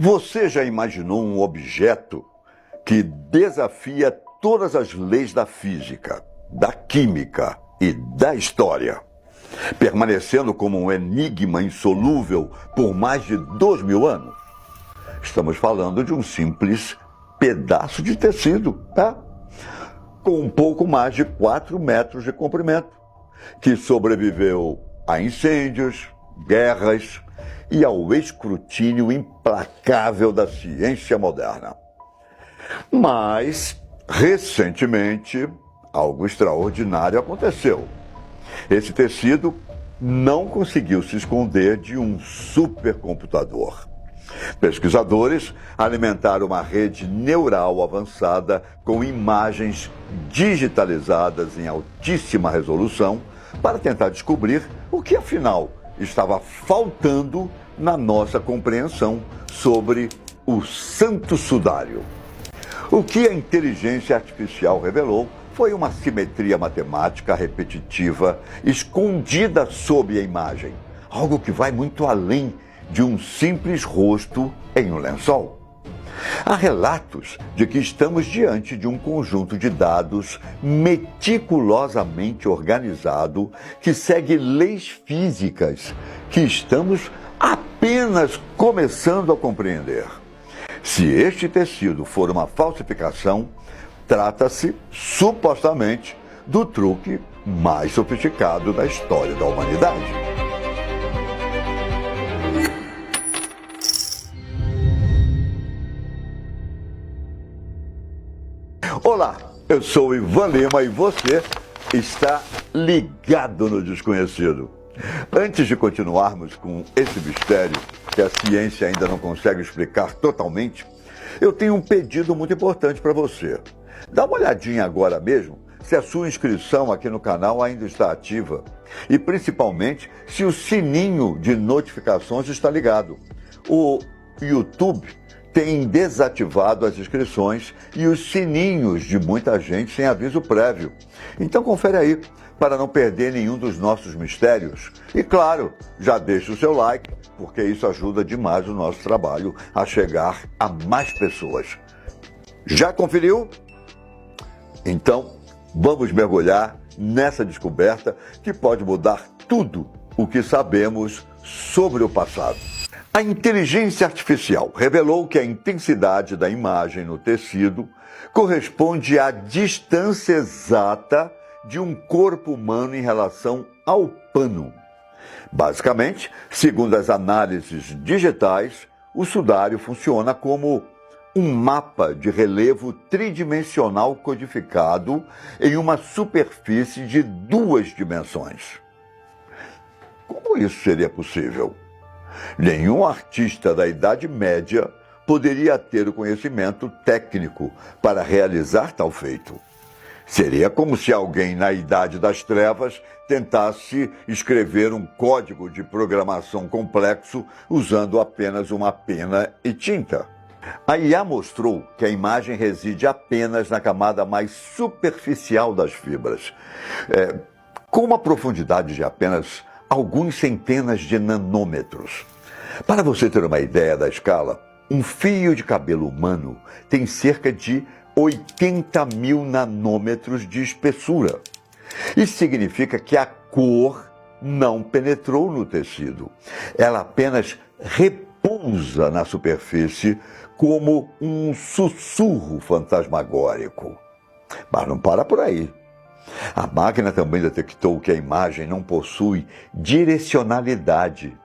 Você já imaginou um objeto que desafia todas as leis da física, da química e da história, permanecendo como um enigma insolúvel por mais de 2.000 anos? Estamos falando de um simples pedaço de tecido, tá? Com um pouco mais de 4 metros de comprimento, que sobreviveu a incêndios, guerras e ao escrutínio implacável da ciência moderna. Mas, recentemente, algo extraordinário aconteceu. Esse tecido não conseguiu se esconder de um supercomputador. Pesquisadores alimentaram uma rede neural avançada com imagens digitalizadas em altíssima resolução para tentar descobrir o que, afinal, estava faltando na nossa compreensão sobre o Santo Sudário. O que a inteligência artificial revelou foi uma simetria matemática repetitiva escondida sob a imagem, algo que vai muito além de um simples rosto em um lençol. Há relatos de que estamos diante de um conjunto de dados meticulosamente organizado que segue leis físicas que estamos apenas começando a compreender. Se este tecido for uma falsificação, trata-se, supostamente, do truque mais sofisticado da história da humanidade. Olá, eu sou Ivan Lima e você está ligado no desconhecido. Antes de continuarmos com esse mistério que a ciência ainda não consegue explicar totalmente, eu tenho um pedido muito importante para você. Dá uma olhadinha agora mesmo se a sua inscrição aqui no canal ainda está ativa e principalmente se o sininho de notificações está ligado. O YouTube tem desativado as inscrições e os sininhos de muita gente sem aviso prévio. Então confere aí para não perder nenhum dos nossos mistérios. E claro, já deixa o seu like, porque isso ajuda demais o nosso trabalho a chegar a mais pessoas. Já conferiu? Então, vamos mergulhar nessa descoberta que pode mudar tudo o que sabemos sobre o passado. A inteligência artificial revelou que a intensidade da imagem no tecido corresponde à distância exata de um corpo humano em relação ao pano. Basicamente, segundo as análises digitais, o sudário funciona como um mapa de relevo tridimensional codificado em uma superfície de 2 dimensões. Como isso seria possível? Nenhum artista da Idade Média poderia ter o conhecimento técnico para realizar tal feito. Seria como se alguém na Idade das Trevas tentasse escrever um código de programação complexo usando apenas uma pena e tinta. A IA mostrou que a imagem reside apenas na camada mais superficial das fibras, com uma profundidade de apenas algumas centenas de nanômetros. Para você ter uma ideia da escala, um fio de cabelo humano tem cerca de 80.000 nanômetros de espessura. Isso significa que a cor não penetrou no tecido. Ela apenas repousa na superfície como um sussurro fantasmagórico. Mas não para por aí. A máquina também detectou que a imagem não possui direcionalidade.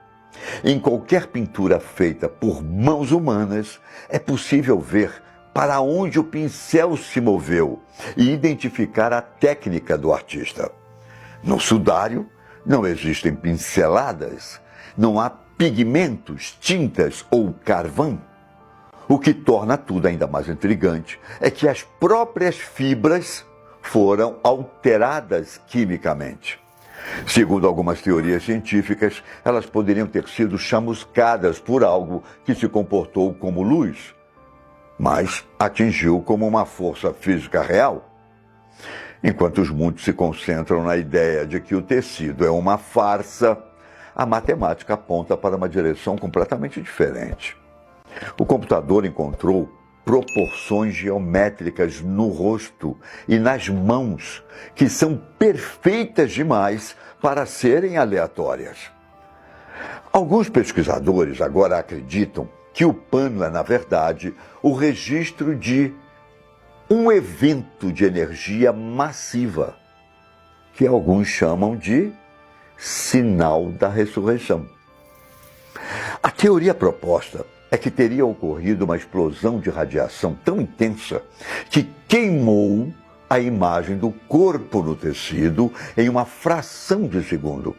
Em qualquer pintura feita por mãos humanas, é possível ver para onde o pincel se moveu e identificar a técnica do artista. No sudário, não existem pinceladas, não há pigmentos, tintas ou carvão. O que torna tudo ainda mais intrigante é que as próprias fibras foram alteradas quimicamente. Segundo algumas teorias científicas, elas poderiam ter sido chamuscadas por algo que se comportou como luz, mas atingiu como uma força física real. Enquanto muitos se concentram na ideia de que o tecido é uma farsa, a matemática aponta para uma direção completamente diferente. O computador encontrou proporções geométricas no rosto e nas mãos que são perfeitas demais para serem aleatórias. Alguns pesquisadores agora acreditam que o pano é, na verdade, o registro de um evento de energia massiva, que alguns chamam de sinal da ressurreição. A teoria proposta é que teria ocorrido uma explosão de radiação tão intensa que queimou a imagem do corpo no tecido em uma fração de segundo.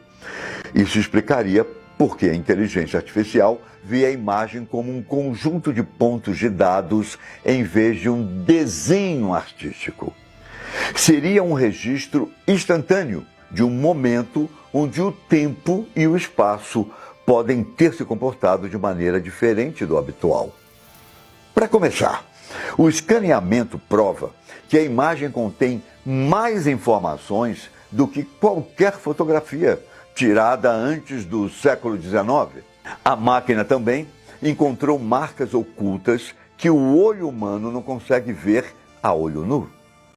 Isso explicaria por que a inteligência artificial vê a imagem como um conjunto de pontos de dados em vez de um desenho artístico. Seria um registro instantâneo de um momento onde o tempo e o espaço podem ter se comportado de maneira diferente do habitual. Para começar, o escaneamento prova que a imagem contém mais informações do que qualquer fotografia tirada antes do século XIX. A máquina também encontrou marcas ocultas que o olho humano não consegue ver a olho nu.